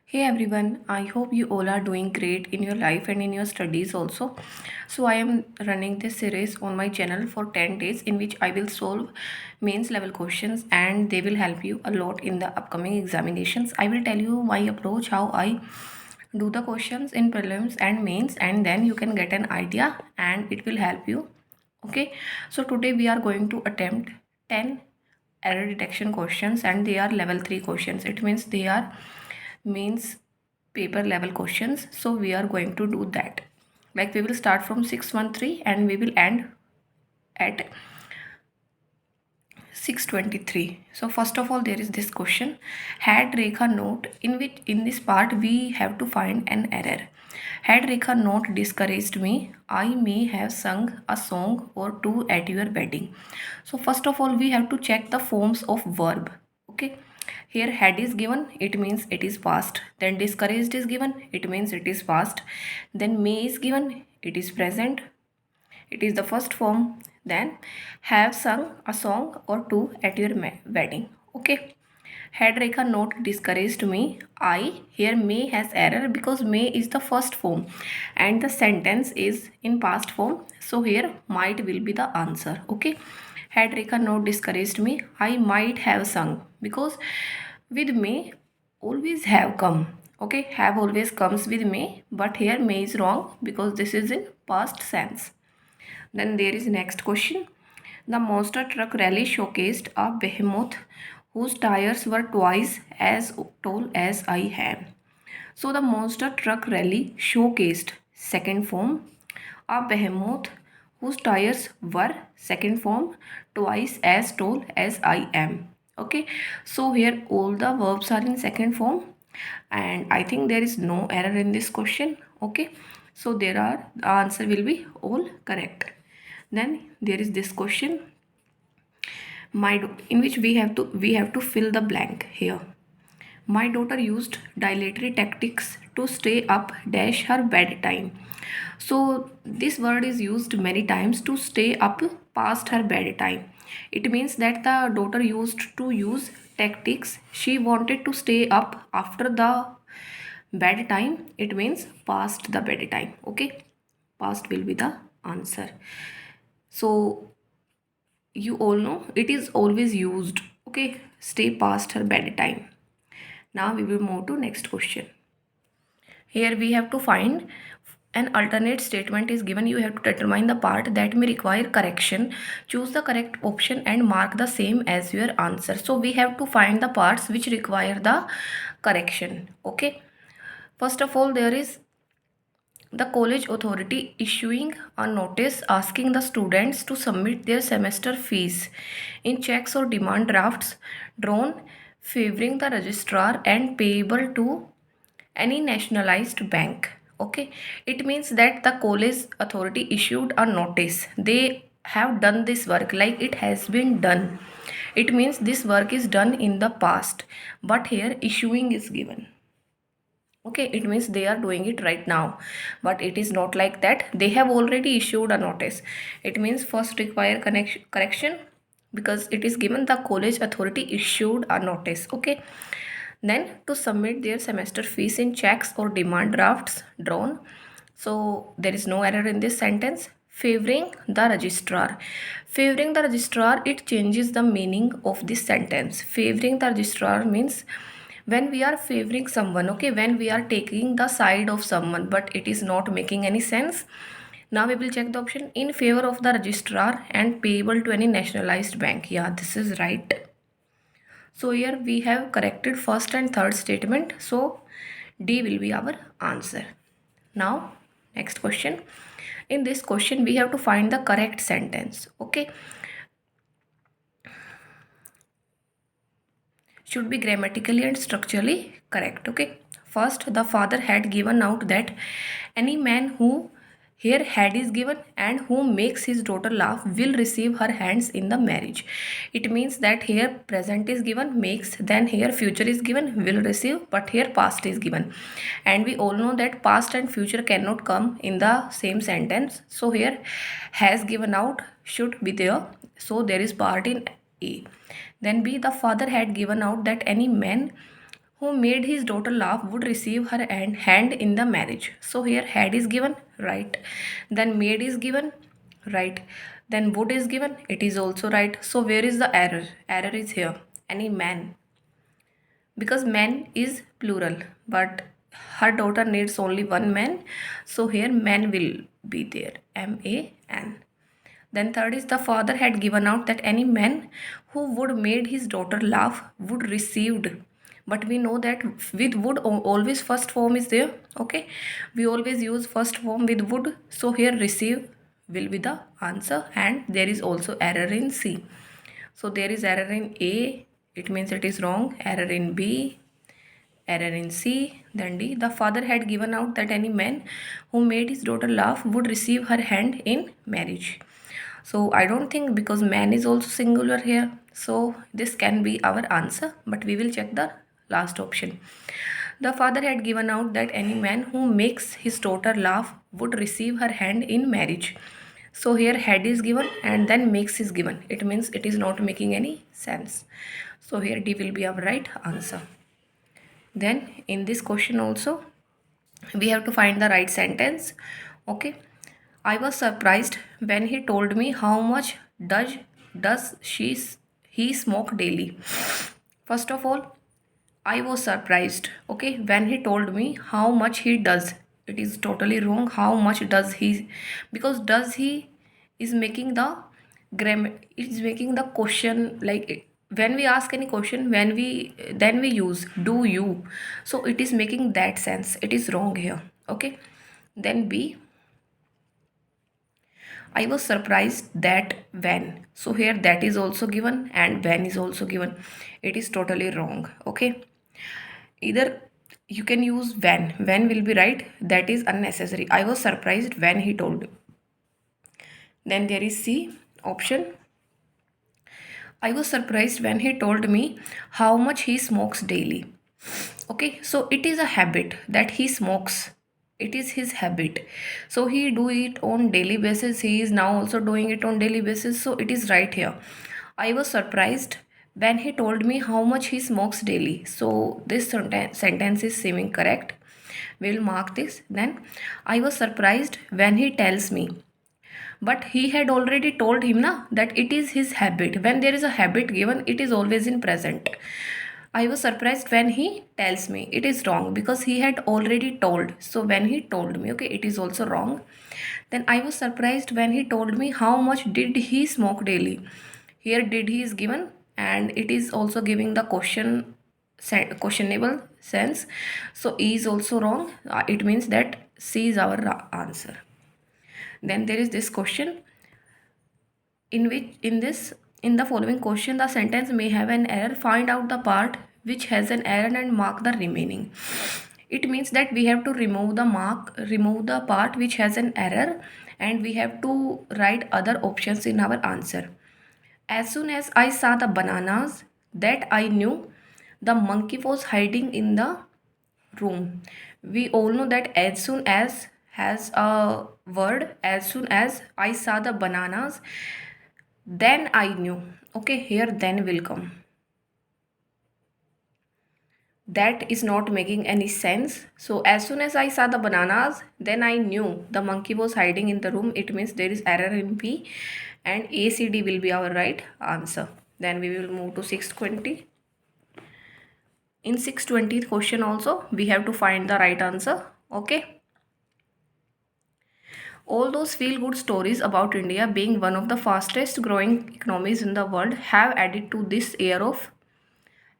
Hey everyone, I hope you all are doing great in your life and in your studies also. So I am running this series on my channel for 10 days in which I will solve mains level questions and they will help you a lot in the upcoming examinations. I will tell you my approach, how I do the questions in prelims and mains, and then you can get an idea and it will help you. Okay, so today we are going to attempt 10 error detection questions and they are level 3 questions. It means they are means paper level questions, so we are going to do that. Like we will start from 613 and we will end at 623. So first of all, there is this question: had Rekha note, in which in this part we have to find an error. Had Rekha not discouraged me, I may have sung a song or two at your wedding. So first of all, we have to check the forms of verb. Okay, here had is given, it means it is past. Then discouraged is given, it means it is past. Then may is given, it is present. It is the first form. Then have sung a song or two at your wedding. Okay. Had Rekha not discouraged me, I here may has error because may is the first form and the sentence is in past form. So here might will be the answer. Okay. Had Rekha not discouraged me, I might have sung because with may always have come. Okay. Have always comes with may, but here may is wrong because this is in past tense. Then there is next question. The monster truck rally showcased a behemoth whose tires were twice as tall as I am. So the monster truck rally showcased second form a behemoth whose tires were second form twice as tall as I am. Okay, so here all the verbs are in second form and I think there is no error in this question. Okay, so there are the answer will be all correct. Then there is this question in which we have to fill the blank here. My daughter used dilatory tactics to stay up dash her bedtime. So this word is used many times to stay up past her bedtime. It means that the daughter used to use tactics. She wanted to stay up after the bedtime. It means past the bedtime. Okay, past will be the answer. So you all know it is always used. Okay, stay past her bedtime. Now we will move to next question. Here we have to find an alternate statement is given. You have to determine the part that may require correction. Choose the correct option and mark the same as your answer. So we have to find the parts which require the correction. Okay, first of all, there is the college authority issuing a notice asking the students to submit their semester fees in checks or demand drafts drawn favoring the registrar and payable to any nationalized bank. Okay, it means that the college authority issued a notice. They have done this work, like it has been done. It means this work is done in the past, but here issuing is given. Okay, it means they are doing it right now, but it is not like that. They have already issued a notice. It means first require correction because it is given the college authority issued a notice. Okay, then to submit their semester fees in checks or demand drafts drawn. So there is no error in this sentence. Favoring the registrar. Favoring the registrar, it changes the meaning of this sentence. Favoring the registrar means when we are favoring someone, okay, when we are taking the side of someone, but it is not making any sense. Now we will check the option in favor of the registrar and payable to any nationalized bank. Yeah, this is right. So here we have corrected first and third statement. So D will be our answer. Now next question. In this question we have to find the correct sentence. Okay, should be grammatically and structurally correct. Okay, first the father had given out that any man who, here had is given, and who makes his daughter laugh will receive her hands in the marriage. It means that here present is given, makes, then here future is given, will receive, but here past is given, and we all know that past and future cannot come in the same sentence. So here has given out should be there, so there is part in A. Then B, the father had given out that any man who made his daughter laugh would receive her hand in the marriage. So here had is given, right. Then made is given, right. Then would is given, it is also right. So where is the error? Error is here. Any man, because man is plural, but her daughter needs only one man. So here man will be there, man. Then third is the father had given out that any man who would made his daughter laugh would received. But we know that with would always first form is there. Okay, we always use first form with would. So here receive will be the answer, and there is also error in C. So there is error in A, it means it is wrong. Error in B, error in C. Then D, the father had given out that any man who made his daughter laugh would receive her hand in marriage. So I don't think, because man is also singular here, so this can be our answer, but we will check the last option. The father had given out that any man who makes his daughter laugh would receive her hand in marriage. So here had is given and then makes is given. It means it is not making any sense. So here D will be our right answer. Then in this question also, we have to find the right sentence. Okay. I was surprised when he told me how much he smoke daily. First of all, I was surprised, okay, when he told me how much he does. It is totally wrong. How much does he? Because does he is making the grammar. It is making the question like when we ask any question, when we then we use do you. So it is making that sense. It is wrong here. Okay. Then B. I was surprised that when. So here that is also given and when is also given. It is totally wrong. Okay. Either you can use when will be right, that is unnecessary. I was surprised when he told. Then there is C option. I was surprised when he told me how much he smokes daily. Okay, so it is a habit that he smokes. It is his habit, so he do it on daily basis. He is now also doing it on daily basis, so it is right here. I was surprised when he told me how much he smokes daily. So this sentence is seeming correct. We will mark this. Then I was surprised when he tells me, but he had already told him that it is his habit. When there is a habit given, it is always in present. I was surprised when he tells me. It is wrong because he had already told. So when he told me, okay, it is also wrong. Then I was surprised when he told me how much did he smoke daily. Here did he is given and it is also giving the questionable sense. So E is also wrong. It means that C is our answer. Then there is this question in the following question the sentence may have an error. Find out the part which has an error and mark the remaining. It means that we have to remove the part which has an error, and we have to write other options in our answer. As soon as I saw the bananas, that I knew the monkey was hiding in the room. We all know that as soon as has a word. As soon as I saw the bananas, then I knew. Okay, here then will come. That is not making any sense. So as soon as I saw the bananas, then I knew the monkey was hiding in the room. It means there is error in B, and ACD will be our right answer. Then we will move to 620. In 620th question also, we have to find the right answer. Okay. All those feel-good stories about India being one of the fastest growing economies in the world have added to this air of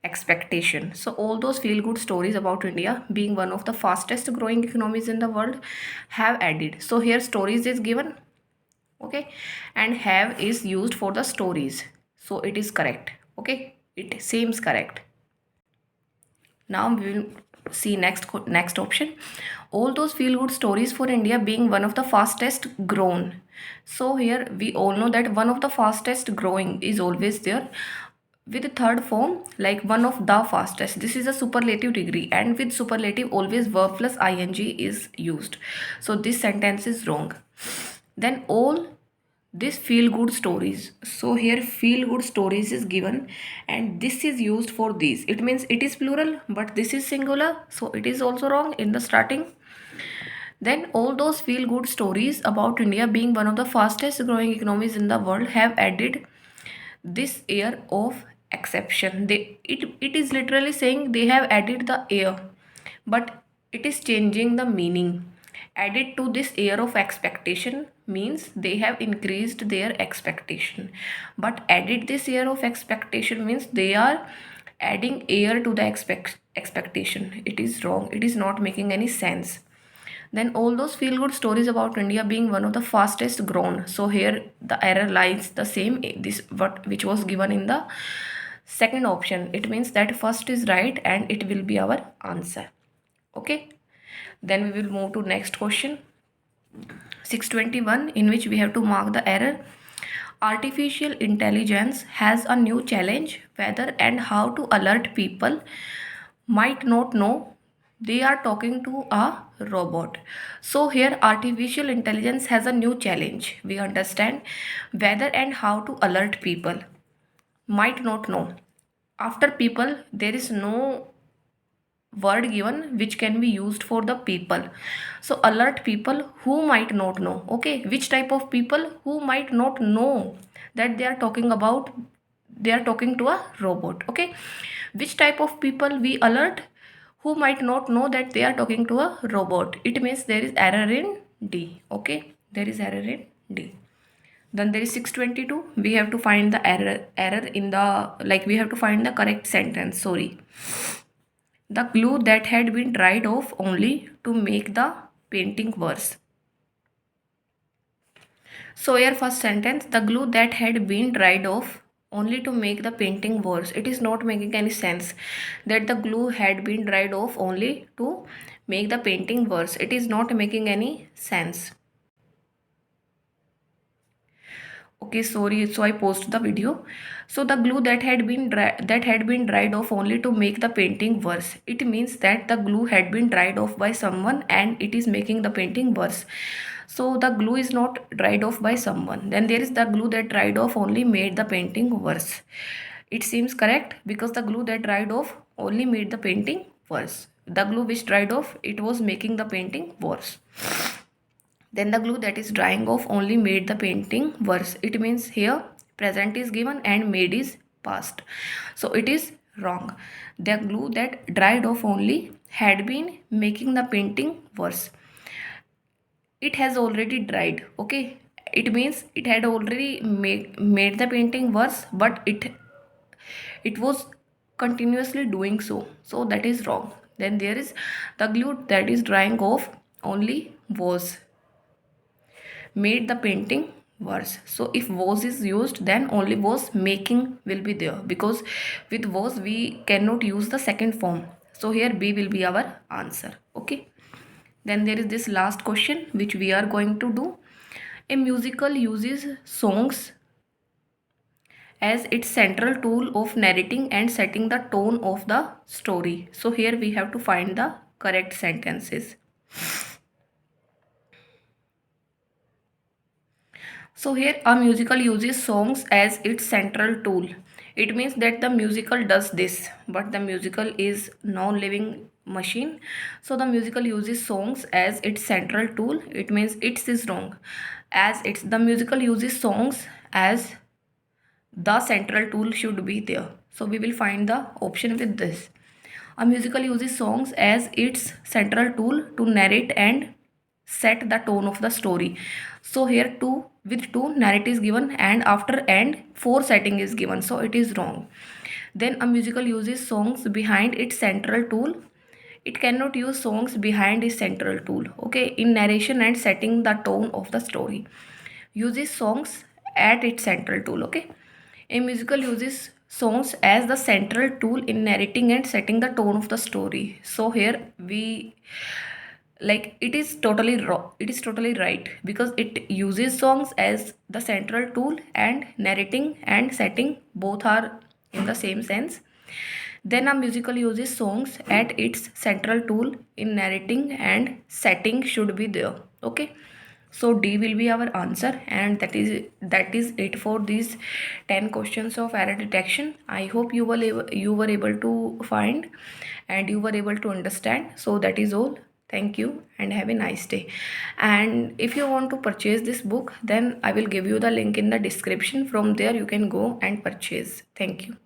expectation. So all those feel-good stories about India being one of the fastest growing economies in the world have added. So here stories is given. Okay. And have is used for the stories. So it is correct. Okay. It seems correct. Now we will see next option. All those feel good stories for India being one of the fastest grown. So here we all know that one of the fastest growing is always there with the third form, like one of the fastest. This is a superlative degree, and with superlative always verb plus ing is used. So this sentence is wrong. Then all this feel good stories. So here feel good stories is given and this is used for these. It means it is plural but this is singular, so it is also wrong in the starting. Then all those feel good stories about India being one of the fastest growing economies in the world have added this air of exception. It is literally saying they have added the air, but it is changing the meaning. Added to this air of expectation means they have increased their expectation, but added this air of expectation means they are adding air to the expectation. It is wrong, it is not making any sense. Then all those feel good stories about India being one of the fastest grown. So here the error lies the same, this what which was given in the second option. It means that first is right and it will be our answer. Okay, then we will move to next question 621, in which we have to mark the error. Artificial intelligence has a new challenge: whether and how to alert people might not know they are talking to a robot. So here artificial intelligence has a new challenge. We understand whether and how to alert people might not know. After people there is no word given which can be used for the people. So alert people who might not know. Okay, which type of people? Who might not know that they are talking about, they are talking to a robot. Okay, which type of people we alert? Who might not know that they are talking to a robot. It means there is error in D. Okay, there is error in D. Then there is 622. We have to find the error in the, like we have to find the correct sentence. Sorry. The glue that had been dried off only to make the painting worse. So here first sentence, the glue that had been dried off only to make the painting worse. It is not making any sense that the glue had been dried off only to make the painting worse. It is not making any sense. Okay, sorry, so I paused the video. So the glue that had been dried off only to make the painting worse. It means that the glue had been dried off by someone and it is making the painting worse. So the glue is not dried off by someone. Then there is the glue that dried off only made the painting worse. It seems correct because the glue that dried off only made the painting worse. The glue which dried off, it was making the painting worse. Then the glue that is drying off only made the painting worse. It means here present is given and made is past. So it is wrong. The glue that dried off only had been making the painting worse. It has already dried. Okay, it means it had already made the painting worse, but it was continuously doing so. So that is wrong. Then there is the glue that is drying off only was made the painting worse. So if was is used, then only was making will be there, because with was we cannot use the second form. So here B will be our answer. Okay, then there is this last question which we are going to do. A musical uses songs as its central tool of narrating and setting the tone of the story. So here we have to find the correct sentences. So here a musical uses songs as its central tool. It means that the musical does this, but the musical is non-living machine. So the musical uses songs as its central tool. It means it is wrong, as it's the musical uses songs as the central tool should be there. So we will find the option with this. A musical uses songs as its central tool to narrate and set the tone of the story. So here two with two narrate is given and after and for setting is given. So it is wrong. Then a musical uses songs behind its central tool. It cannot use songs behind its central tool. Okay, in narration and setting the tone of the story. Uses songs at its central tool. Okay. A musical uses songs as the central tool in narrating and setting the tone of the story. So here we, like, it is totally wrong. It is totally right because it uses songs as the central tool, and narrating and setting both are in the same sense. Then a musical uses songs at its central tool in narrating and setting should be there. Okay. So D will be our answer, and that is it for these 10 questions of error detection. I hope you were able to find and you were able to understand. So that is all. Thank you and have a nice day. And if you want to purchase this book, then I will give you the link in the description. From there you can go and purchase. Thank you.